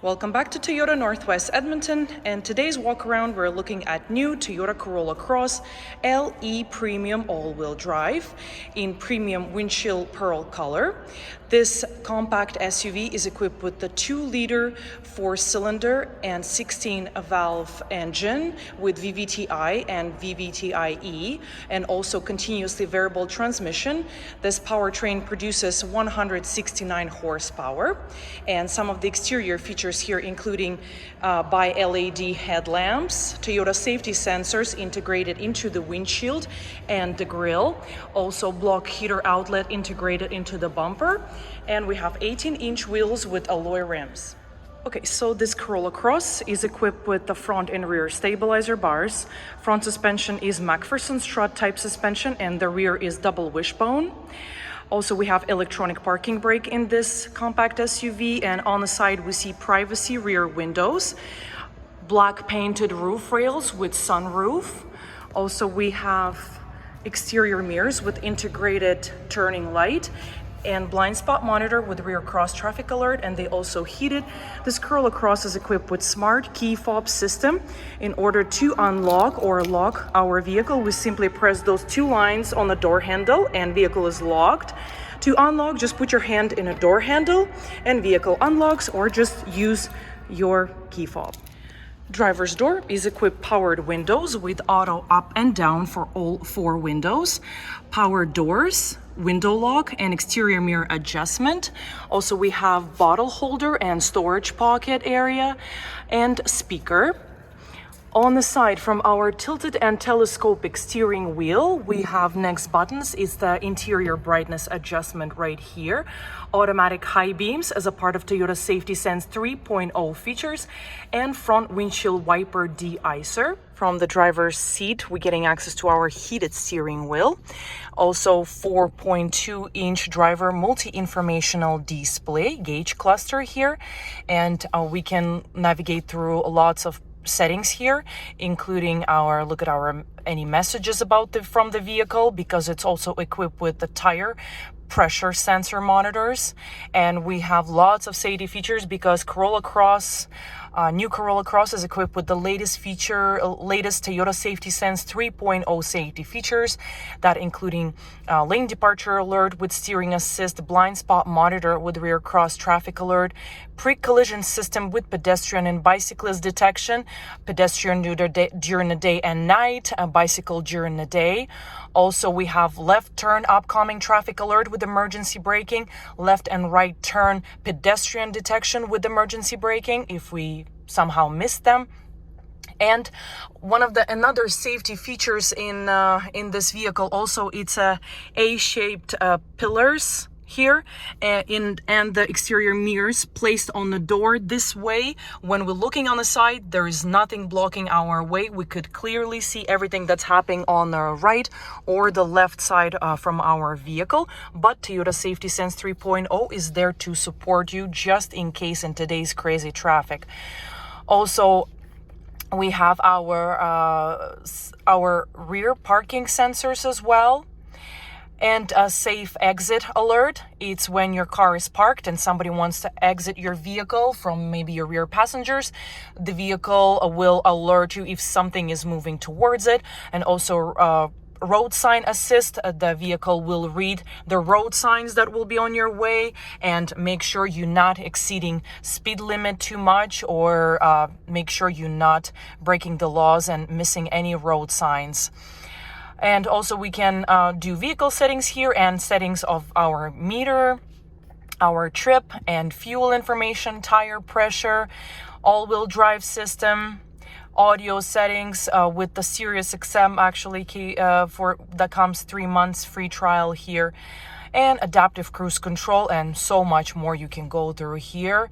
Welcome back to Toyota Northwest Edmonton, and today's walk around we're looking at new Toyota Corolla Cross LE Premium all-wheel drive in premium windshield pearl color. This compact SUV is equipped with the 2-liter 4-cylinder and 16-valve engine with VVTi and VVTi-E, and also continuously variable transmission. This powertrain produces 169 horsepower, and some of the exterior features here including by AWD headlamps, Toyota safety sensors integrated into the windshield and the grille, also block heater outlet integrated into the bumper, and we have 18-inch wheels with alloy rims. Okay, so this Corolla Cross is equipped with the front and rear stabilizer bars. Front suspension is McPherson strut type suspension, and the rear is double wishbone. Also, we have electronic parking brake in this compact SUV, and on the side we see privacy rear windows, black painted roof rails with sunroof. Also, we have exterior mirrors with integrated turning light and blind spot monitor with rear cross traffic alert, and they also heated. This Corolla Cross is equipped with smart key fob system. In order to unlock or lock our vehicle, we simply press those 2 lines on the door handle and vehicle is locked. To unlock, just put your hand in a door handle and vehicle unlocks, or just use your key fob. Driver's door is equipped powered windows with auto up and down for all 4 windows, power doors, window lock, and exterior mirror adjustment. Also, we have bottle holder and storage pocket area and speaker. On the side, from our tilted and telescopic steering wheel, we have next buttons. It's the interior brightness adjustment right here. Automatic high beams as a part of Toyota Safety Sense 3.0 features, and front windshield wiper de-icer. From the driver's seat, we're getting access to our heated steering wheel. Also, 4.2-inch driver multi-informational display gauge cluster here, and we can navigate through lots of settings here, including look at our any messages about from the vehicle, because it's also equipped with the tire pressure sensor monitors, and we have lots of safety features because new Corolla Cross is equipped with the latest Toyota Safety Sense 3.0 safety features, that including lane departure alert with steering assist, blind spot monitor with rear cross traffic alert, pre-collision system with pedestrian and bicyclist detection, pedestrian during the day and night, a bicycle during the day. Also, we have left turn upcoming traffic alert with emergency braking, left and right turn pedestrian detection with emergency braking if we somehow miss them. And another safety features in this vehicle, also it's a A-shaped pillars here, and the exterior mirrors placed on the door this way. When we're looking on the side, there is nothing blocking our way. We could clearly see everything that's happening on the right or the left side from our vehicle. But Toyota Safety Sense 3.0 is there to support you just in case in today's crazy traffic. Also, we have our rear parking sensors as well, and a safe exit alert. It's when your car is parked and somebody wants to exit your vehicle from maybe your rear passengers. The vehicle will alert you if something is moving towards it. And also road sign assist. The vehicle will read the road signs that will be on your way and make sure you're not exceeding speed limit too much, or make sure you're not breaking the laws and missing any road signs. And also we can do vehicle settings here and settings of our meter, our trip and fuel information, tire pressure, all-wheel drive system, audio settings with the Sirius XM actually that comes 3 months free trial here, and adaptive cruise control, and so much more you can go through here.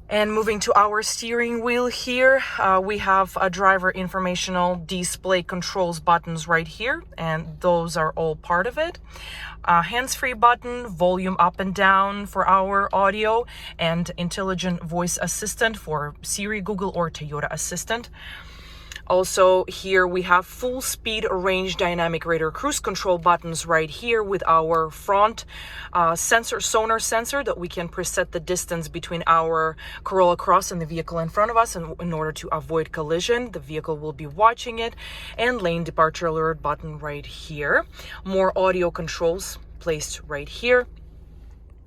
And moving to our steering wheel here, we have a driver informational display controls buttons right here, and those are all part of it. Hands-free button, volume up and down for our audio, and intelligent voice assistant for Siri, Google, or Toyota Assistant. Also here we have full speed range dynamic radar cruise control buttons right here with our front sonar sensor that we can preset the distance between our Corolla Cross and the vehicle in front of us, and in order to avoid collision, the vehicle will be watching it. And lane departure alert button right here. More audio controls placed right here.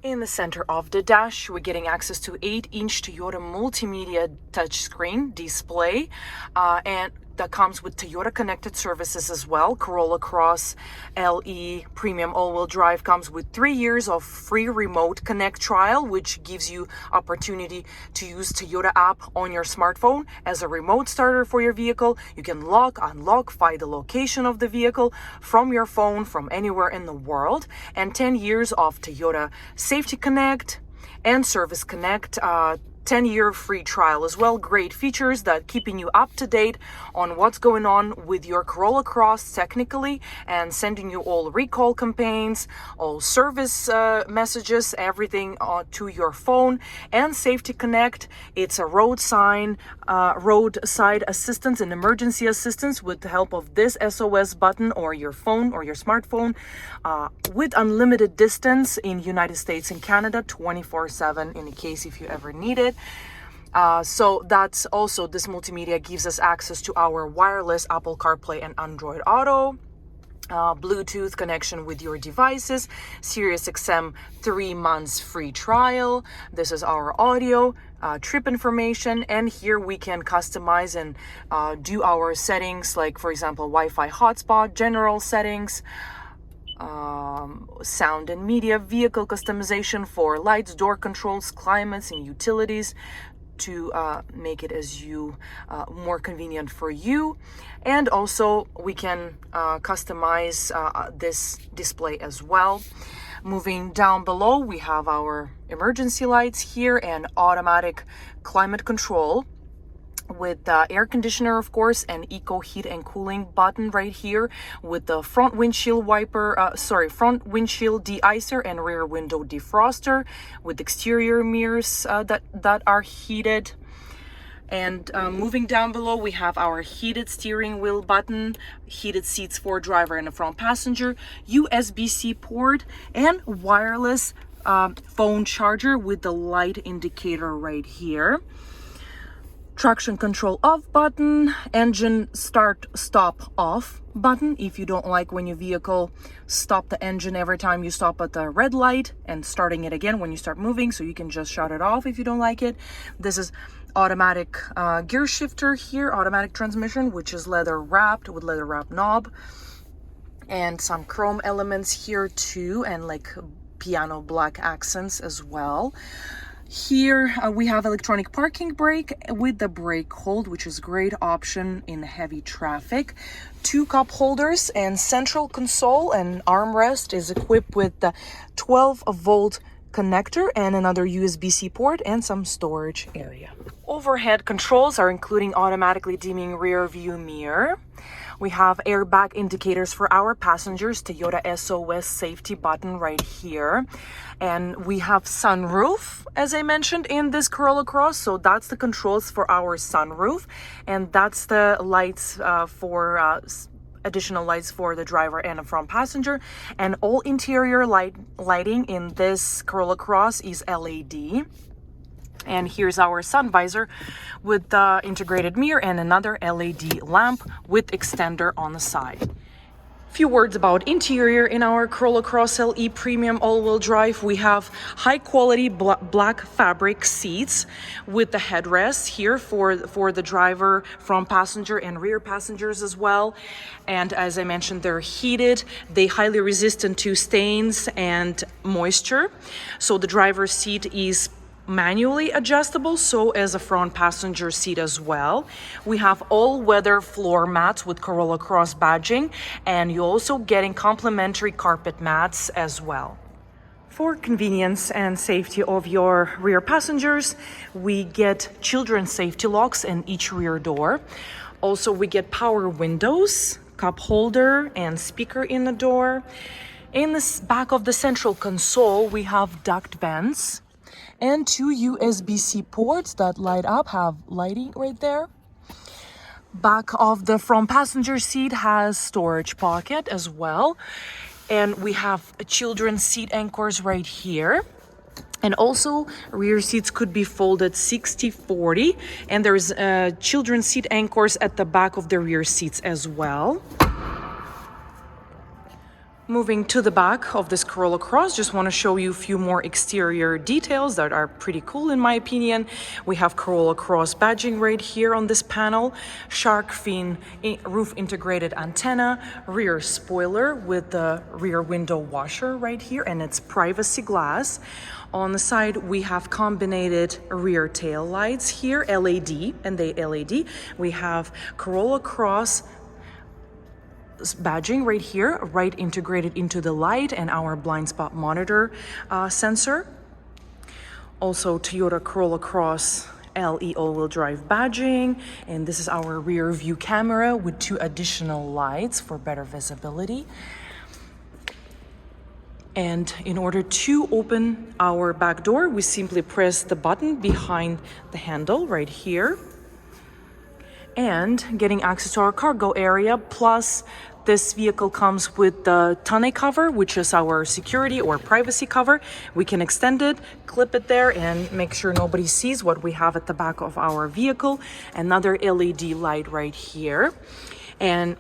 In the center of the dash, we're getting access to 8-inch Toyota multimedia touchscreen display, and that comes with Toyota connected services as well. Corolla Cross LE Premium All-Wheel Drive comes with 3 years of free remote connect trial, which gives you opportunity to use Toyota app on your smartphone as a remote starter for your vehicle. You can lock, unlock, find the location of the vehicle from your phone from anywhere in the world. And 10 years of Toyota Safety Connect and Service Connect, 10-year free trial as well. Great features that keeping you up to date on what's going on with your Corolla Cross technically, and sending you all recall campaigns, all service messages, everything to your phone. And Safety Connect, it's a roadside assistance and emergency assistance with the help of this SOS button or your phone or your smartphone, with unlimited distance in United States and Canada 24/7 in case if you ever need it. So that's also, this multimedia gives us access to our wireless Apple CarPlay and Android Auto, Bluetooth connection with your devices, Sirius XM 3 months free trial. This is our audio, trip information, and here we can customize and do our settings, like for example Wi-Fi hotspot, general settings, sound and media, vehicle customization for lights, door controls, climates, and utilities, to make it as more convenient for you. And also we can customize this display as well. Moving down below, we have our emergency lights here and automatic climate control with the air conditioner, of course, and eco heat and cooling button right here, with the front windshield front windshield de-icer and rear window defroster, with exterior mirrors that are heated. And moving down below, we have our heated steering wheel button, heated seats for driver and a front passenger, USB-C port, and wireless phone charger with the light indicator right here. Traction control off button, engine start stop off button if you don't like when your vehicle stop the engine every time you stop at the red light, and starting it again when you start moving, so you can just shut it off if you don't like it. This is automatic gear shifter here, automatic transmission, which is leather wrapped with leather wrap knob, and some chrome elements here too, and like piano black accents as well. Here we have electronic parking brake with the brake hold, which is a great option in heavy traffic. 2 cup holders and central console, and armrest is equipped with the 12-volt connector and another USB-C port and some storage area. Overhead controls are including automatically dimming rear view mirror. We have airbag indicators for our passengers, Toyota SOS safety button right here. And we have sunroof, as I mentioned, in this Corolla Cross. So that's the controls for our sunroof. And that's the lights for additional lights for the driver and a front passenger. And all interior lighting in this Corolla Cross is LED. And here's our sun visor with the integrated mirror and another LED lamp with extender on the side. Few words about interior in our Corolla Cross LE Premium All-Wheel Drive. We have high-quality black fabric seats with the headrests here for the driver, front passenger, and rear passengers as well. And as I mentioned, they're heated. They're highly resistant to stains and moisture. So the driver's seat is manually adjustable, so as a front passenger seat as well. We have all-weather floor mats with Corolla Cross badging, and you're also getting complimentary carpet mats as well. For convenience and safety of your rear passengers, we get children's safety locks in each rear door. Also, we get power windows, cup holder, and speaker in the door. In the back of the central console, we have duct vents and 2 USB-C ports that light up, have lighting right there. Back of the front passenger seat has storage pocket as well. And we have children's seat anchors right here. And also rear seats could be folded 60-40, and there's children's seat anchors at the back of the rear seats as well. Moving to the back of this Corolla Cross, just want to show you a few more exterior details that are pretty cool in my opinion. We have Corolla Cross badging right here on this panel, shark fin roof integrated antenna, rear spoiler with the rear window washer right here, and it's privacy glass. On the side, we have combined rear tail lights here, LED, and they LED. We have Corolla Cross badging right here, right integrated into the light, and our blind spot monitor sensor. Also Toyota Corolla Cross LE all-wheel drive badging, and this is our rear view camera with 2 additional lights for better visibility. And in order to open our back door, we simply press the button behind the handle right here. And getting access to our cargo area, plus this vehicle comes with the tonneau cover, which is our security or privacy cover. We can extend it, clip it there, and make sure nobody sees what we have at the back of our vehicle. Another LED light right here. And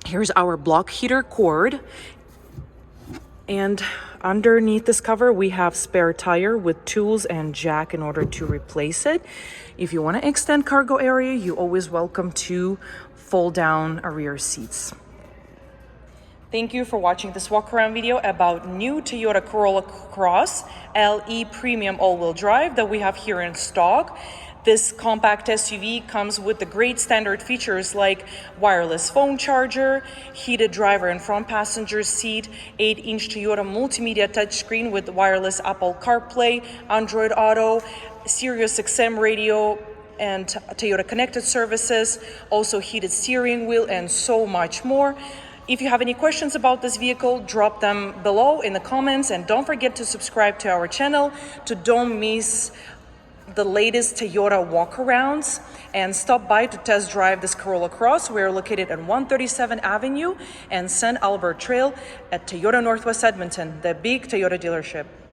here's our block heater cord. And underneath this cover, we have spare tire with tools and jack in order to replace it. If you want to extend cargo area, you're always welcome to fold down rear seats. Thank you for watching this walk around video about new Toyota Corolla Cross LE Premium all-wheel drive that we have here in stock. This compact SUV comes with the great standard features like wireless phone charger, heated driver and front passenger seat, 8-inch Toyota multimedia touchscreen with wireless Apple CarPlay, Android Auto, Sirius XM radio, and Toyota connected services, also heated steering wheel, and so much more. If you have any questions about this vehicle, drop them below in the comments, and don't forget to subscribe to our channel to don't miss the latest Toyota walkarounds, and stop by to test drive this Corolla Cross. We are located at 137 Avenue and St.Albert Trail at Toyota Northwest Edmonton, the big Toyota dealership.